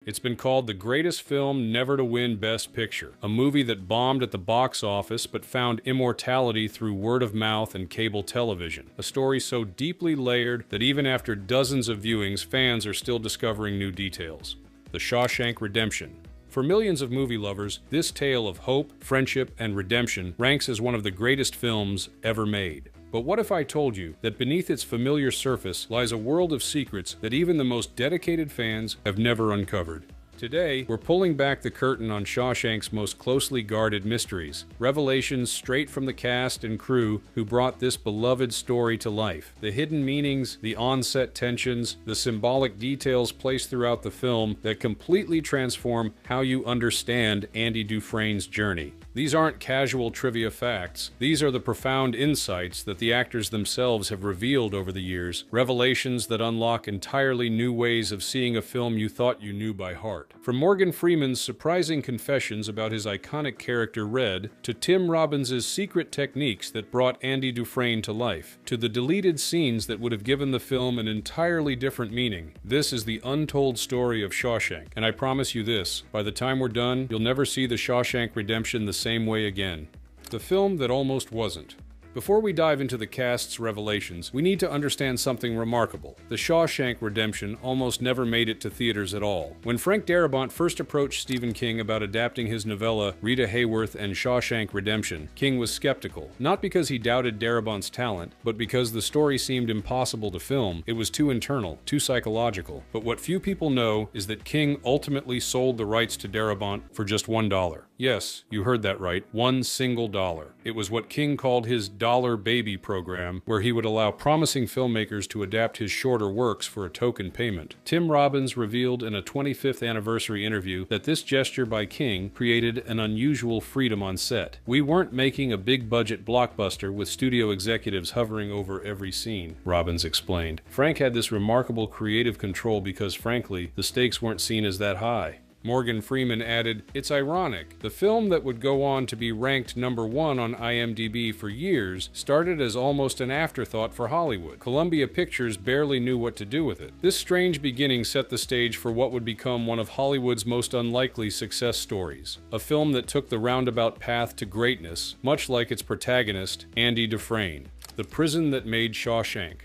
It's been called the greatest film never to win Best Picture, a movie that bombed at the box office but found immortality through word of mouth and cable television. A story so deeply layered that even after dozens of viewings, fans are still discovering new details. The Shawshank Redemption. For millions of movie lovers, this tale of hope, friendship, and redemption ranks as one of the greatest films ever made. But what if I told you that beneath its familiar surface lies a world of secrets that even the most dedicated fans have never uncovered? Today, we're pulling back the curtain on Shawshank's most closely guarded mysteries, revelations straight from the cast and crew who brought this beloved story to life. The hidden meanings, the on-set tensions, the symbolic details placed throughout the film that completely transform how you understand Andy Dufresne's journey. These aren't casual trivia facts. These are the profound insights that the actors themselves have revealed over the years, revelations that unlock entirely new ways of seeing a film you thought you knew by heart. From Morgan Freeman's surprising confessions about his iconic character Red, to Tim Robbins' secret techniques that brought Andy Dufresne to life, to the deleted scenes that would have given the film an entirely different meaning, this is the untold story of Shawshank. And I promise you this, by the time we're done, you'll never see the Shawshank Redemption the same way again. The film that almost wasn't. Before we dive into the cast's revelations, we need to understand something remarkable. The Shawshank Redemption almost never made it to theaters at all. When Frank Darabont first approached Stephen King about adapting his novella Rita Hayworth and Shawshank Redemption, King was skeptical. Not because he doubted Darabont's talent, but because the story seemed impossible to film. It was too internal, too psychological. But what few people know is that King ultimately sold the rights to Darabont for just $1. Yes, you heard that right, $1 single dollar. It was what King called his Dollar Baby program, where he would allow promising filmmakers to adapt his shorter works for a token payment. Tim Robbins revealed in a 25th anniversary interview that this gesture by King created an unusual freedom on set. We weren't making a big-budget blockbuster with studio executives hovering over every scene, Robbins explained. Frank had this remarkable creative control because, frankly, the stakes weren't seen as that high. Morgan Freeman added, "It's ironic. The film that would go on to be ranked #1 on IMDb for years started as almost an afterthought for Hollywood. Columbia Pictures barely knew what to do with it. This strange beginning set the stage for what would become one of Hollywood's most unlikely success stories. A film that took the roundabout path to greatness, much like its protagonist, Andy Dufresne. The prison that made Shawshank."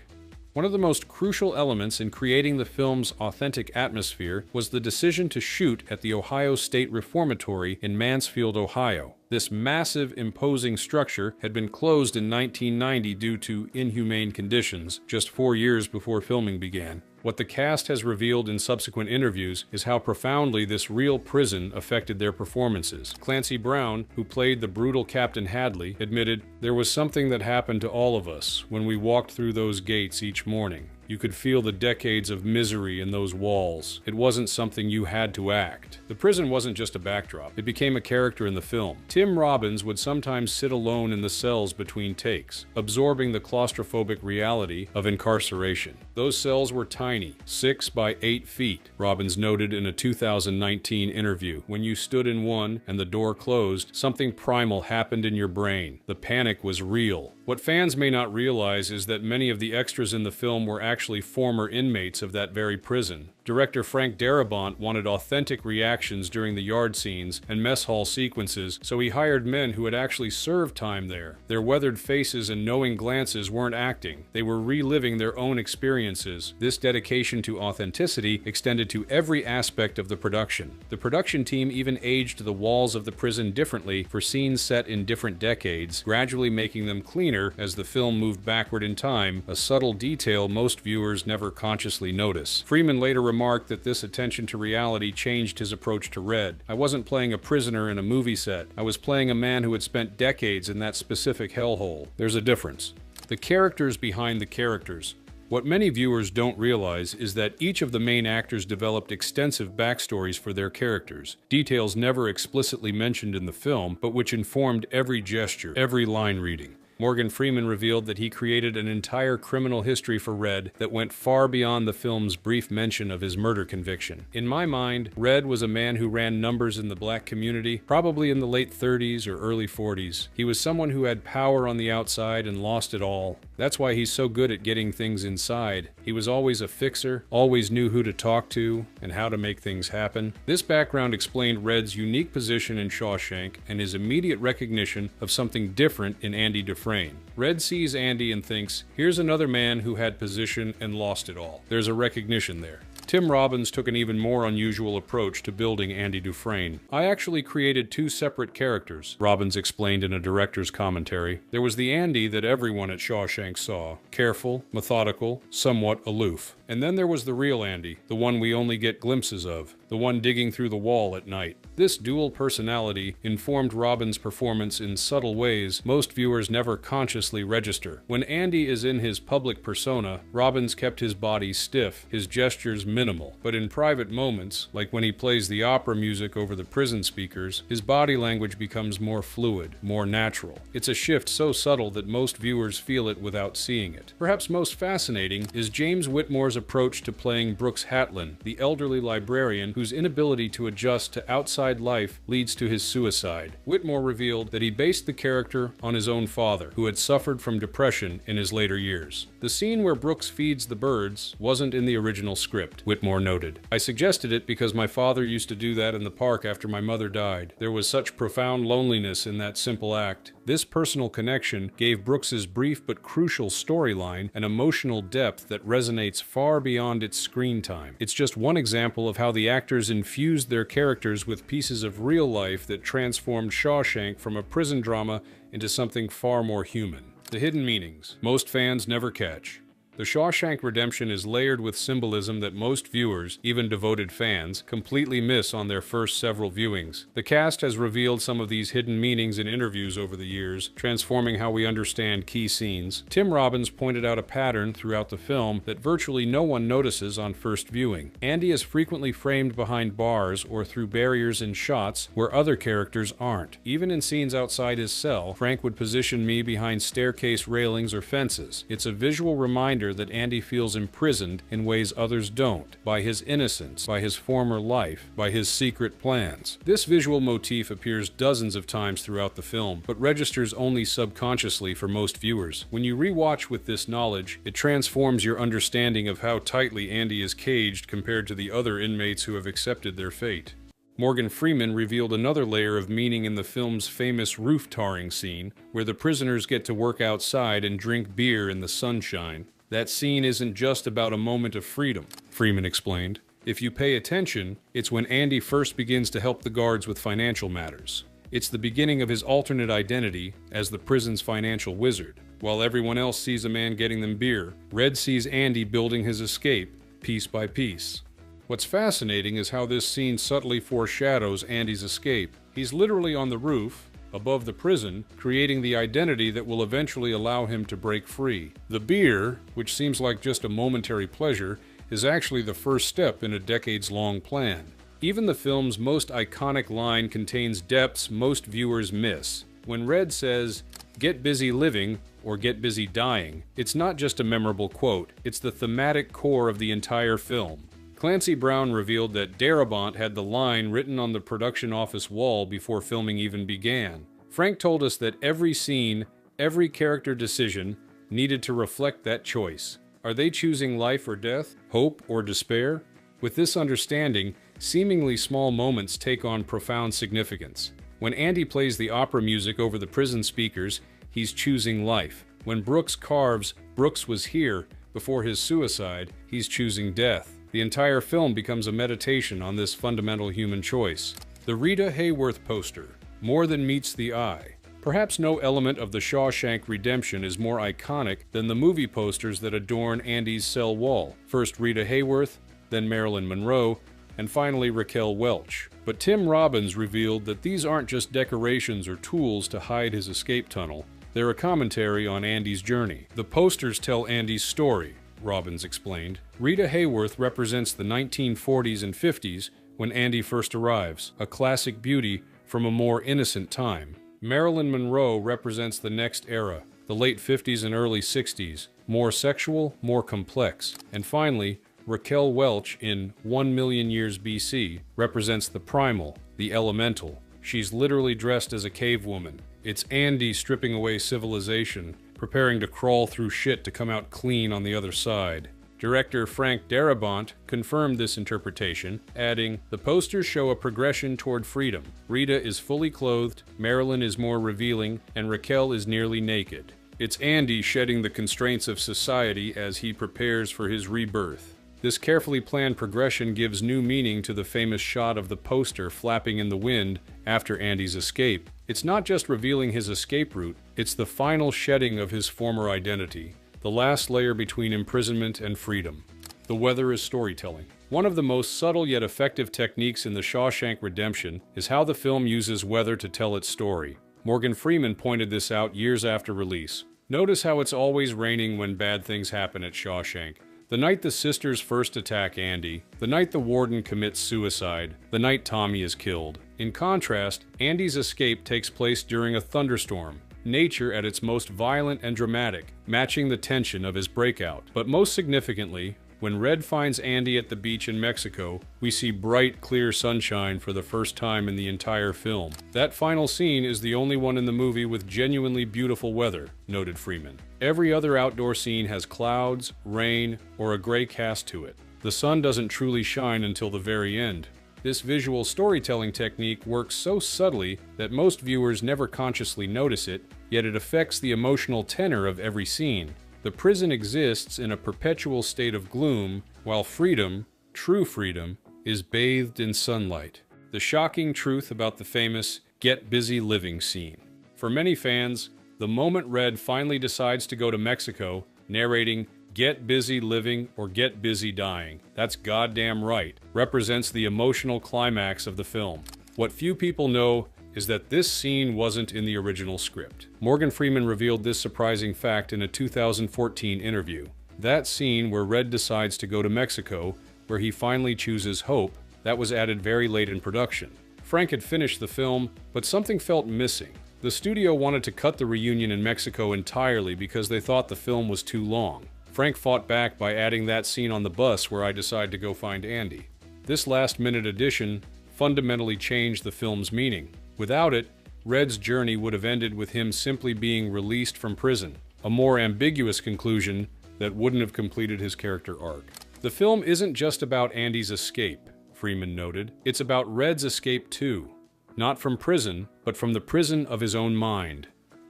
One of the most crucial elements in creating the film's authentic atmosphere was the decision to shoot at the Ohio State Reformatory in Mansfield, Ohio. This massive, imposing structure had been closed in 1990 due to inhumane conditions, just 4 years before filming began. What the cast has revealed in subsequent interviews is how profoundly this real prison affected their performances. Clancy Brown, who played the brutal Captain Hadley, admitted, "There was something that happened to all of us when we walked through those gates each morning. You could feel the decades of misery in those walls. It wasn't something you had to act." The prison wasn't just a backdrop. It became a character in the film. Tim Robbins would sometimes sit alone in the cells between takes, absorbing the claustrophobic reality of incarceration. Those cells were tiny, 6 by 8 feet, Robbins noted in a 2019 interview. When you stood in one and the door closed, something primal happened in your brain. The panic was real. What fans may not realize is that many of the extras in the film were actually former inmates of that very prison. Director Frank Darabont wanted authentic reactions during the yard scenes and mess hall sequences, so he hired men who had actually served time there. Their weathered faces and knowing glances weren't acting. They were reliving their own experiences. This dedication to authenticity extended to every aspect of the production. The production team even aged the walls of the prison differently for scenes set in different decades, gradually making them cleaner as the film moved backward in time, a subtle detail most viewers never consciously notice. Freeman later remarked that this attention to reality changed his approach to Red. "I wasn't playing a prisoner in a movie set. I was playing a man who had spent decades in that specific hellhole. There's a difference." The characters behind the characters. What many viewers don't realize is that each of the main actors developed extensive backstories for their characters, details never explicitly mentioned in the film, but which informed every gesture, every line reading. Morgan Freeman revealed that he created an entire criminal history for Red that went far beyond the film's brief mention of his murder conviction. "In my mind, Red was a man who ran numbers in the black community, probably in the late 30s or early 40s. He was someone who had power on the outside and lost it all. That's why he's so good at getting things inside. He was always a fixer, always knew who to talk to, and how to make things happen. This background explained Red's unique position in Shawshank and his immediate recognition of something different in Andy Dufresne. Red sees Andy and thinks, here's another man who had position and lost it all. There's a recognition there. Tim Robbins took an even more unusual approach to building Andy Dufresne. I actually created two separate characters, Robbins explained in a director's commentary. There was the Andy that everyone at Shawshank saw, careful, methodical, somewhat aloof. And then there was the real Andy, the one we only get glimpses of, the one digging through the wall at night. This dual personality informed Robbins' performance in subtle ways most viewers never consciously register. When Andy is in his public persona, Robbins kept his body stiff, his gestures minimal. But in private moments, like when he plays the opera music over the prison speakers, his body language becomes more fluid, more natural. It's a shift so subtle that most viewers feel it without seeing it. Perhaps most fascinating is James Whitmore's approach to playing Brooks Hatlin, the elderly librarian whose inability to adjust to outside life leads to his suicide. Whitmore revealed that he based the character on his own father, who had suffered from depression in his later years. The scene where Brooks feeds the birds wasn't in the original script, Whitmore noted. I suggested it because my father used to do that in the park after my mother died. There was such profound loneliness in that simple act. This personal connection gave Brooks's brief but crucial storyline an emotional depth that resonates far beyond its screen time. It's just one example of how the actors infused their characters with pieces of real life that transformed Shawshank from a prison drama into something far more human. The hidden meanings most fans never catch. The Shawshank Redemption is layered with symbolism that most viewers, even devoted fans, completely miss on their first several viewings. The cast has revealed some of these hidden meanings in interviews over the years, transforming how we understand key scenes. Tim Robbins pointed out a pattern throughout the film that virtually no one notices on first viewing. Andy is frequently framed behind bars or through barriers in shots where other characters aren't. Even in scenes outside his cell, Frank would position me behind staircase railings or fences. It's a visual reminder that Andy feels imprisoned in ways others don't, by his innocence, by his former life, by his secret plans. This visual motif appears dozens of times throughout the film, but registers only subconsciously for most viewers. When you rewatch with this knowledge, it transforms your understanding of how tightly Andy is caged compared to the other inmates who have accepted their fate. Morgan Freeman revealed another layer of meaning in the film's famous roof tarring scene, where the prisoners get to work outside and drink beer in the sunshine. That scene isn't just about a moment of freedom, Freeman explained. If you pay attention, it's when Andy first begins to help the guards with financial matters. It's the beginning of his alternate identity as the prison's financial wizard. While everyone else sees a man getting them beer, Red sees Andy building his escape, piece by piece. What's fascinating is how this scene subtly foreshadows Andy's escape. He's literally on the roof, above the prison, creating the identity that will eventually allow him to break free. The beer, which seems like just a momentary pleasure, is actually the first step in a decades-long plan. Even the film's most iconic line contains depths most viewers miss. When Red says, "Get busy living," or "get busy dying," it's not just a memorable quote, it's the thematic core of the entire film. Clancy Brown revealed that Darabont had the line written on the production office wall before filming even began. Frank told us that every scene, every character decision, needed to reflect that choice. Are they choosing life or death, hope or despair? With this understanding, seemingly small moments take on profound significance. When Andy plays the opera music over the prison speakers, he's choosing life. When Brooks carves "Brooks was here" before his suicide, he's choosing death. The entire film becomes a meditation on this fundamental human choice. The Rita Hayworth poster, more than meets the eye. Perhaps no element of the Shawshank Redemption is more iconic than the movie posters that adorn Andy's cell wall. First Rita Hayworth, then Marilyn Monroe, and finally Raquel Welch. But Tim Robbins revealed that these aren't just decorations or tools to hide his escape tunnel. They're a commentary on Andy's journey. The posters tell Andy's story, Robbins explained. Rita Hayworth represents the 1940s and 50s when Andy first arrives, a classic beauty from a more innocent time. Marilyn Monroe represents the next era, the late 50s and early 60s, more sexual, more complex. And finally, Raquel Welch in 1,000,000 Years BC represents the primal, the elemental. She's literally dressed as a cave woman. It's Andy stripping away civilization, preparing to crawl through shit to come out clean on the other side. Director Frank Darabont confirmed this interpretation, adding, "The posters show a progression toward freedom. Rita is fully clothed, Marilyn is more revealing, and Raquel is nearly naked. It's Andy shedding the constraints of society as he prepares for his rebirth." This carefully planned progression gives new meaning to the famous shot of the poster flapping in the wind after Andy's escape. It's not just revealing his escape route, it's the final shedding of his former identity, the last layer between imprisonment and freedom. The weather is storytelling. One of the most subtle yet effective techniques in The Shawshank Redemption is how the film uses weather to tell its story. Morgan Freeman pointed this out years after release. Notice how it's always raining when bad things happen at Shawshank. The night the sisters first attack Andy, the night the warden commits suicide, the night Tommy is killed. In contrast, Andy's escape takes place during a thunderstorm, nature at its most violent and dramatic, matching the tension of his breakout. But most significantly, when Red finds Andy at the beach in Mexico, we see bright, clear sunshine for the first time in the entire film. That final scene is the only one in the movie with genuinely beautiful weather, noted Freeman. Every other outdoor scene has clouds, rain, or a gray cast to it. The sun doesn't truly shine until the very end. This visual storytelling technique works so subtly that most viewers never consciously notice it, yet it affects the emotional tenor of every scene. The prison exists in a perpetual state of gloom, while freedom, true freedom, is bathed in sunlight. The shocking truth about the famous "get busy living" scene. For many fans, the moment Red finally decides to go to Mexico, narrating "get busy living" or "get busy dying," that's goddamn right, represents the emotional climax of the film. What few people know is that this scene wasn't in the original script. Morgan Freeman revealed this surprising fact in a 2014 interview. That scene where Red decides to go to Mexico, where he finally chooses hope, that was added very late in production. Frank had finished the film, but something felt missing. The studio wanted to cut the reunion in Mexico entirely because they thought the film was too long. Frank fought back by adding that scene on the bus where I decide to go find Andy. This last-minute addition fundamentally changed the film's meaning. Without it, Red's journey would have ended with him simply being released from prison, a more ambiguous conclusion that wouldn't have completed his character arc. The film isn't just about Andy's escape, Freeman noted. It's about Red's escape too. Not from prison, but from the prison of his own mind.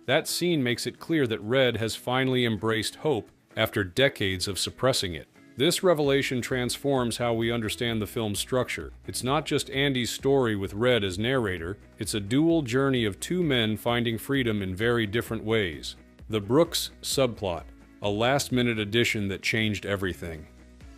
That scene makes it clear that Red has finally embraced hope after decades of suppressing it. This revelation transforms how we understand the film's structure. It's not just Andy's story with Red as narrator, it's a dual journey of two men finding freedom in very different ways. The Brooks subplot, a last-minute addition that changed everything.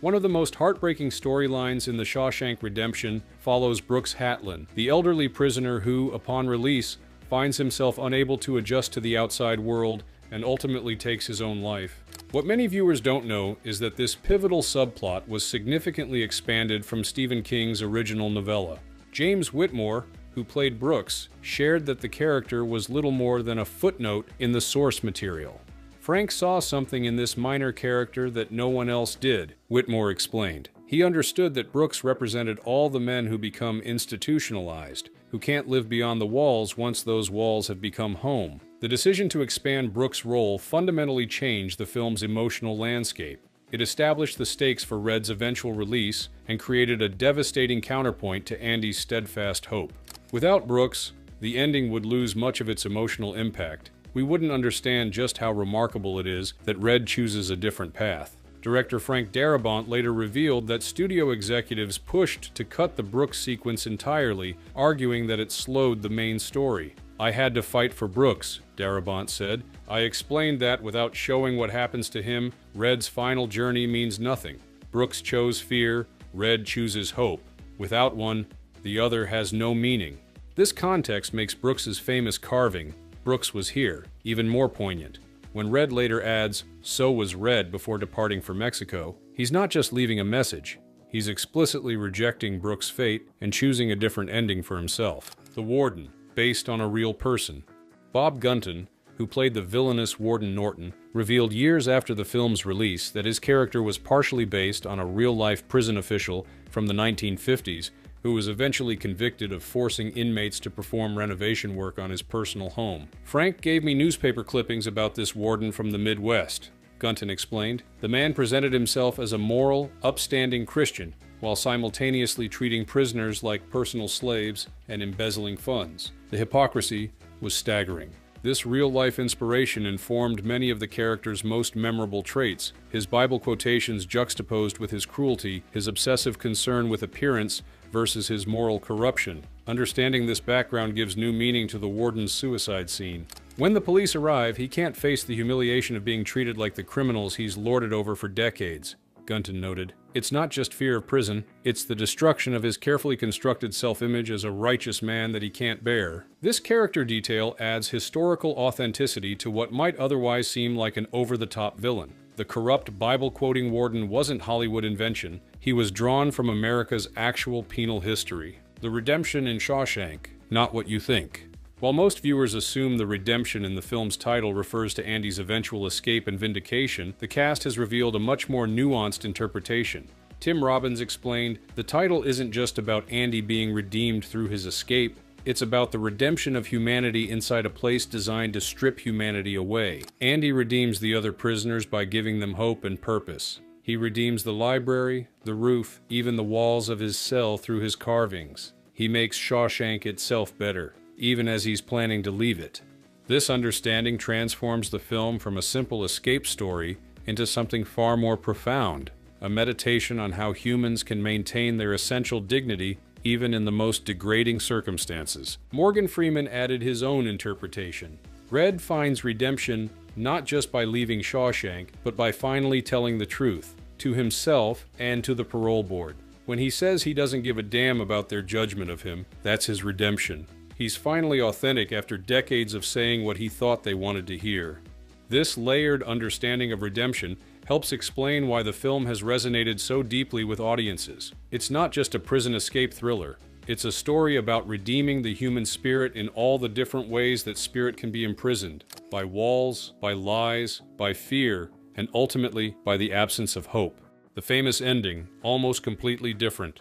One of the most heartbreaking storylines in The Shawshank Redemption follows Brooks Hatlin, the elderly prisoner who, upon release, finds himself unable to adjust to the outside world and ultimately takes his own life. What many viewers don't know is that this pivotal subplot was significantly expanded from Stephen King's original novella. James Whitmore, who played Brooks, shared that the character was little more than a footnote in the source material. Frank saw something in this minor character that no one else did, Whitmore explained. He understood that Brooks represented all the men who become institutionalized, who can't live beyond the walls once those walls have become home. The decision to expand Brooks' role fundamentally changed the film's emotional landscape. It established the stakes for Red's eventual release and created a devastating counterpoint to Andy's steadfast hope. Without Brooks, the ending would lose much of its emotional impact. We wouldn't understand just how remarkable it is that Red chooses a different path. Director Frank Darabont later revealed that studio executives pushed to cut the Brooks sequence entirely, arguing that it slowed the main story. "I had to fight for Brooks," Darabont said. "I explained that without showing what happens to him, Red's final journey means nothing. Brooks chose fear, Red chooses hope. Without one, the other has no meaning." This context makes Brooks's famous carving, "Brooks was here," even more poignant. When Red later adds, "so was Red" before departing for Mexico, he's not just leaving a message, he's explicitly rejecting Brooks' fate and choosing a different ending for himself. The Warden, based on a real person. Bob Gunton, who played the villainous Warden Norton, revealed years after the film's release that his character was partially based on a real-life prison official from the 1950s who was eventually convicted of forcing inmates to perform renovation work on his personal home. "Frank gave me newspaper clippings about this warden from the Midwest," Gunton explained. "The man presented himself as a moral, upstanding Christian, while simultaneously treating prisoners like personal slaves and embezzling funds. The hypocrisy was staggering." This real-life inspiration informed many of the character's most memorable traits: his Bible quotations juxtaposed with his cruelty, his obsessive concern with appearance versus his moral corruption. Understanding this background gives new meaning to the warden's suicide scene. When the police arrive, he can't face the humiliation of being treated like the criminals he's lorded over for decades, Gunton noted. "It's not just fear of prison, it's the destruction of his carefully constructed self-image as a righteous man that he can't bear." This character detail adds historical authenticity to what might otherwise seem like an over-the-top villain. The corrupt Bible-quoting warden wasn't Hollywood invention. He was drawn from America's actual penal history. The redemption in Shawshank, not what you think. While most viewers assume the redemption in the film's title refers to Andy's eventual escape and vindication, the cast has revealed a much more nuanced interpretation. Tim Robbins explained, "The title isn't just about Andy being redeemed through his escape, it's about the redemption of humanity inside a place designed to strip humanity away. Andy redeems the other prisoners by giving them hope and purpose. He redeems the library, the roof, even the walls of his cell through his carvings. He makes Shawshank itself better, even as he's planning to leave it." This understanding transforms the film from a simple escape story into something far more profound, a meditation on how humans can maintain their essential dignity even in the most degrading circumstances. Morgan Freeman added his own interpretation. "Red finds redemption not just by leaving Shawshank, but by finally telling the truth, to himself and to the parole board. When he says he doesn't give a damn about their judgment of him, that's his redemption. He's finally authentic after decades of saying what he thought they wanted to hear." This layered understanding of redemption helps explain why the film has resonated so deeply with audiences. It's not just a prison escape thriller. It's a story about redeeming the human spirit in all the different ways that spirit can be imprisoned, by walls, by lies, by fear, and ultimately by the absence of hope. The famous ending, almost completely different.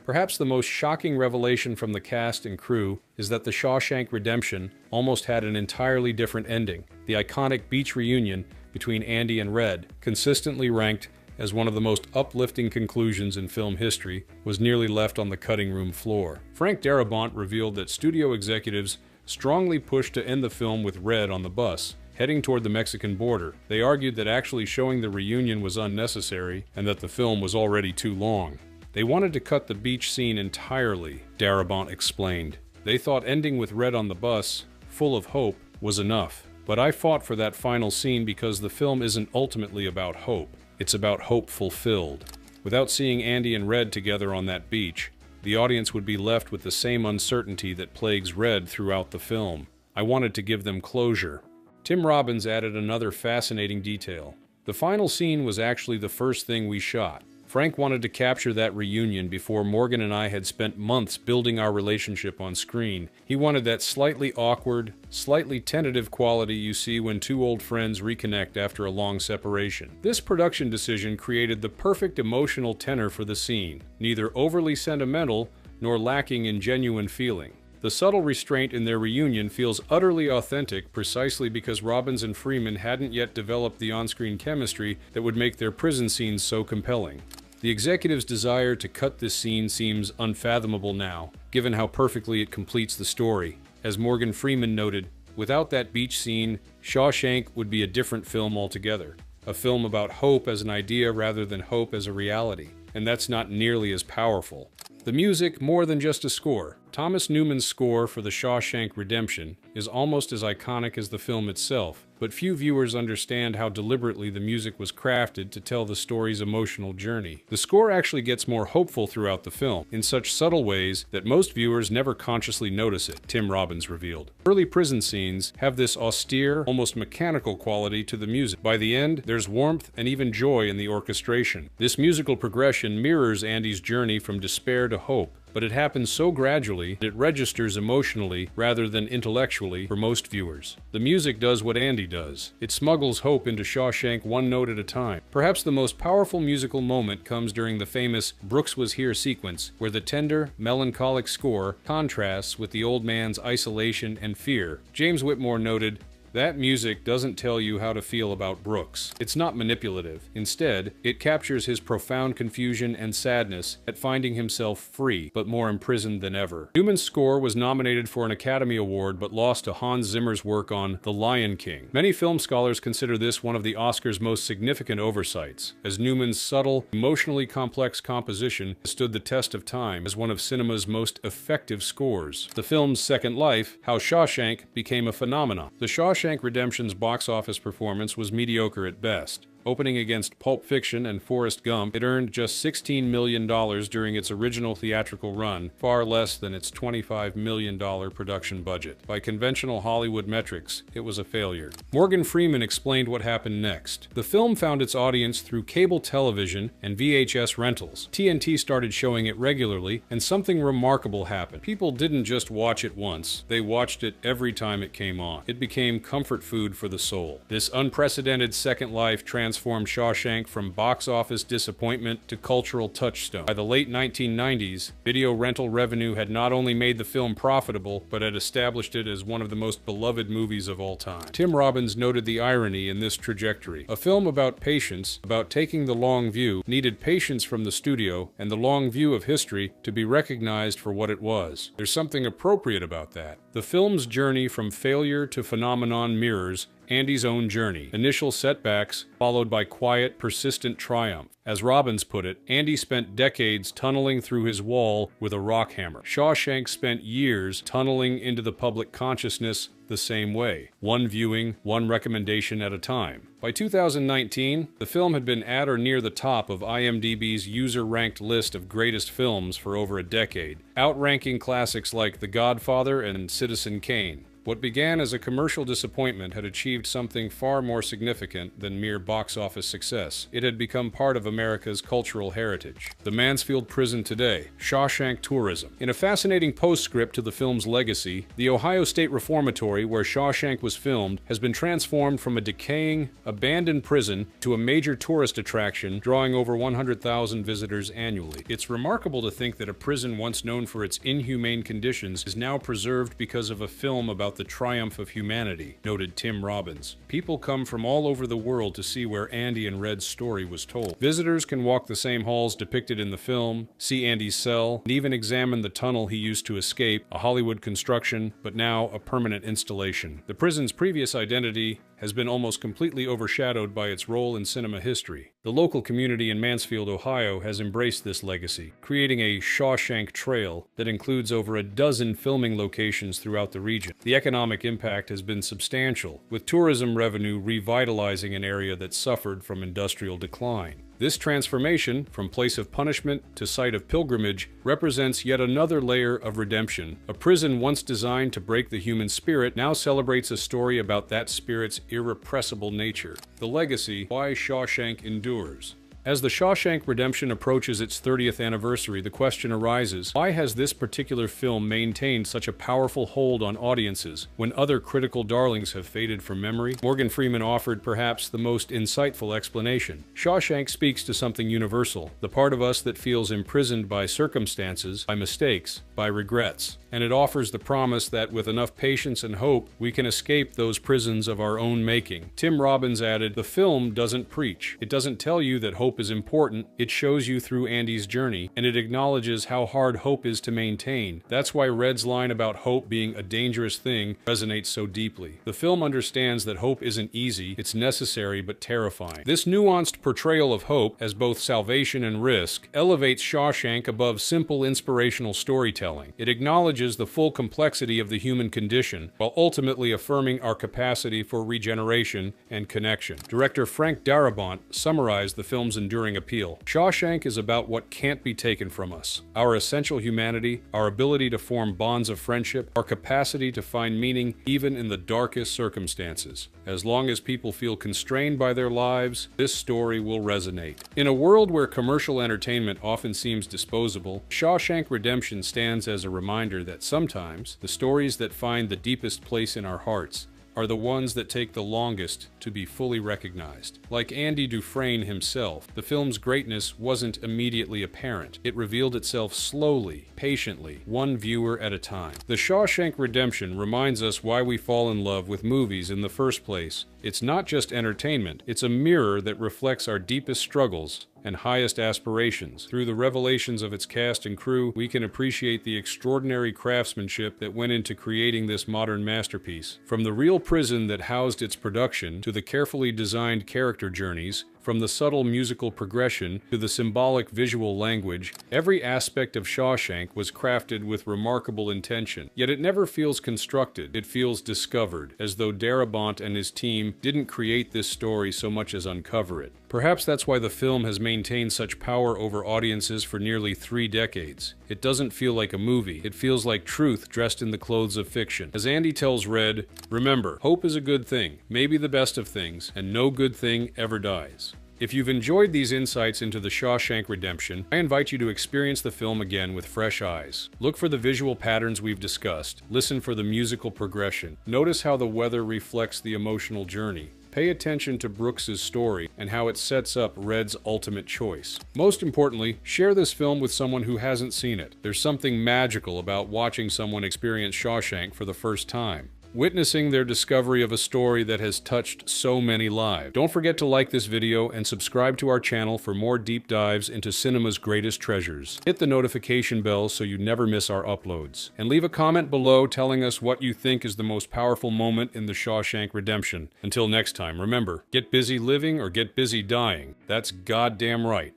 Perhaps the most shocking revelation from the cast and crew is that The Shawshank Redemption almost had an entirely different ending. The iconic beach reunion between Andy and Red, consistently ranked as one of the most uplifting conclusions in film history, was nearly left on the cutting room floor. Frank Darabont revealed that studio executives strongly pushed to end the film with Red on the bus, heading toward the Mexican border. They argued that actually showing the reunion was unnecessary and that the film was already too long. They wanted to cut the beach scene entirely, Darabont explained. They thought ending with Red on the bus, full of hope, was enough. But I fought for that final scene because the film isn't ultimately about hope. It's about hope fulfilled. Without seeing Andy and Red together on that beach, the audience would be left with the same uncertainty that plagues Red throughout the film. I wanted to give them closure. Tim Robbins added another fascinating detail. The final scene was actually the first thing we shot. Frank wanted to capture that reunion before Morgan and I had spent months building our relationship on screen. He wanted that slightly awkward, slightly tentative quality you see when two old friends reconnect after a long separation. This production decision created the perfect emotional tenor for the scene, neither overly sentimental nor lacking in genuine feeling. The subtle restraint in their reunion feels utterly authentic precisely because Robbins and Freeman hadn't yet developed the on-screen chemistry that would make their prison scenes so compelling. The executive's desire to cut this scene seems unfathomable now, given how perfectly it completes the story. As Morgan Freeman noted, without that beach scene, Shawshank would be a different film altogether. A film about hope as an idea rather than hope as a reality. And that's not nearly as powerful. The music, more than just a score. Thomas Newman's score for The Shawshank Redemption is almost as iconic as the film itself, but few viewers understand how deliberately the music was crafted to tell the story's emotional journey. The score actually gets more hopeful throughout the film, in such subtle ways that most viewers never consciously notice it, Tim Robbins revealed. Early prison scenes have this austere, almost mechanical quality to the music. By the end, there's warmth and even joy in the orchestration. This musical progression mirrors Andy's journey from despair to hope, but it happens so gradually that it registers emotionally rather than intellectually for most viewers. The music does what Andy does. It smuggles hope into Shawshank one note at a time. Perhaps the most powerful musical moment comes during the famous "Brooks Was Here" sequence, where the tender, melancholic score contrasts with the old man's isolation and fear. James Whitmore noted, "That music doesn't tell you how to feel about Brooks. It's not manipulative. Instead, it captures his profound confusion and sadness at finding himself free, but more imprisoned than ever." Newman's score was nominated for an Academy Award, but lost to Hans Zimmer's work on The Lion King. Many film scholars consider this one of the Oscars' most significant oversights, as Newman's subtle, emotionally complex composition stood the test of time as one of cinema's most effective scores. The film's second life, How Shawshank Became a Phenomenon. The Shawshank Redemption's box office performance was mediocre at best. Opening against Pulp Fiction and Forrest Gump, it earned just $16 million during its original theatrical run, far less than its $25 million production budget. By conventional Hollywood metrics, it was a failure. Morgan Freeman explained what happened next. The film found its audience through cable television and VHS rentals. TNT started showing it regularly, and something remarkable happened. People didn't just watch it once, they watched it every time it came on. It became comfort food for the soul. This unprecedented second life transformed Shawshank from box office disappointment to cultural touchstone. By the late 1990s, video rental revenue had not only made the film profitable, but had established it as one of the most beloved movies of all time. Tim Robbins noted the irony in this trajectory. A film about patience, about taking the long view, needed patience from the studio and the long view of history to be recognized for what it was. There's something appropriate about that. The film's journey from failure to phenomenon mirrors Andy's own journey. Initial setbacks, followed by quiet, persistent triumph. As Robbins put it, Andy spent decades tunneling through his wall with a rock hammer. Shawshank spent years tunneling into the public consciousness the same way. One viewing, one recommendation at a time. By 2019, the film had been at or near the top of IMDb's user-ranked list of greatest films for over a decade, outranking classics like The Godfather and Citizen Kane. What began as a commercial disappointment had achieved something far more significant than mere box office success. It had become part of America's cultural heritage. The Mansfield Prison today, Shawshank tourism. In a fascinating postscript to the film's legacy, the Ohio State Reformatory, where Shawshank was filmed, has been transformed from a decaying, abandoned prison to a major tourist attraction, drawing over 100,000 visitors annually. It's remarkable to think that a prison once known for its inhumane conditions is now preserved because of a film about the triumph of humanity, noted Tim Robbins. People come from all over the world to see where Andy and Red's story was told. Visitors can walk the same halls depicted in the film, see Andy's cell, and even examine the tunnel he used to escape, a Hollywood construction, but now a permanent installation. The prison's previous identity has been almost completely overshadowed by its role in cinema history. The local community in Mansfield, Ohio has embraced this legacy, creating a Shawshank Trail that includes over a dozen filming locations throughout the region. The economic impact has been substantial, with tourism revenue revitalizing an area that suffered from industrial decline. This transformation, from place of punishment to site of pilgrimage, represents yet another layer of redemption. A prison once designed to break the human spirit now celebrates a story about that spirit's irrepressible nature. The legacy, why Shawshank endures. As The Shawshank Redemption approaches its 30th anniversary, the question arises, why has this particular film maintained such a powerful hold on audiences when other critical darlings have faded from memory? Morgan Freeman offered perhaps the most insightful explanation. Shawshank speaks to something universal, the part of us that feels imprisoned by circumstances, by mistakes, by regrets. And it offers the promise that with enough patience and hope, we can escape those prisons of our own making. Tim Robbins added, the film doesn't preach. It doesn't tell you that hope is important, it shows you through Andy's journey, and it acknowledges how hard hope is to maintain. That's why Red's line about hope being a dangerous thing resonates so deeply. The film understands that hope isn't easy, it's necessary but terrifying. This nuanced portrayal of hope as both salvation and risk elevates Shawshank above simple inspirational storytelling. storytelling. It acknowledges the full complexity of the human condition, while ultimately affirming our capacity for regeneration and connection. Director Frank Darabont summarized the film's enduring appeal. Shawshank is about what can't be taken from us: our essential humanity, our ability to form bonds of friendship, our capacity to find meaning even in the darkest circumstances. As long as people feel constrained by their lives, this story will resonate. In a world where commercial entertainment often seems disposable, Shawshank Redemption stands as a reminder that sometimes the stories that find the deepest place in our hearts are the ones that take the longest to be fully recognized. Like Andy Dufresne himself, the film's greatness wasn't immediately apparent. It revealed itself slowly, patiently, one viewer at a time. The Shawshank Redemption reminds us why we fall in love with movies in the first place. It's not just entertainment, it's a mirror that reflects our deepest struggles and highest aspirations. Through the revelations of its cast and crew, we can appreciate the extraordinary craftsmanship that went into creating this modern masterpiece. From the real prison that housed its production, to the carefully designed character journeys, from the subtle musical progression to the symbolic visual language, every aspect of Shawshank was crafted with remarkable intention. Yet it never feels constructed, it feels discovered, as though Darabont and his team didn't create this story so much as uncover it. Perhaps that's why the film has maintained such power over audiences for nearly 3 decades. It doesn't feel like a movie, it feels like truth dressed in the clothes of fiction. As Andy tells Red, remember, hope is a good thing, maybe the best of things, and no good thing ever dies. If you've enjoyed these insights into the Shawshank Redemption, I invite you to experience the film again with fresh eyes. Look for the visual patterns we've discussed, listen for the musical progression, notice how the weather reflects the emotional journey. Pay attention to Brooks's story and how it sets up Red's ultimate choice. Most importantly, share this film with someone who hasn't seen it. There's something magical about watching someone experience Shawshank for the first time, witnessing their discovery of a story that has touched so many lives. Don't forget to like this video and subscribe to our channel for more deep dives into cinema's greatest treasures. Hit the notification bell so you never miss our uploads. And leave a comment below telling us what you think is the most powerful moment in the Shawshank Redemption. Until next time, remember, get busy living or get busy dying. That's goddamn right.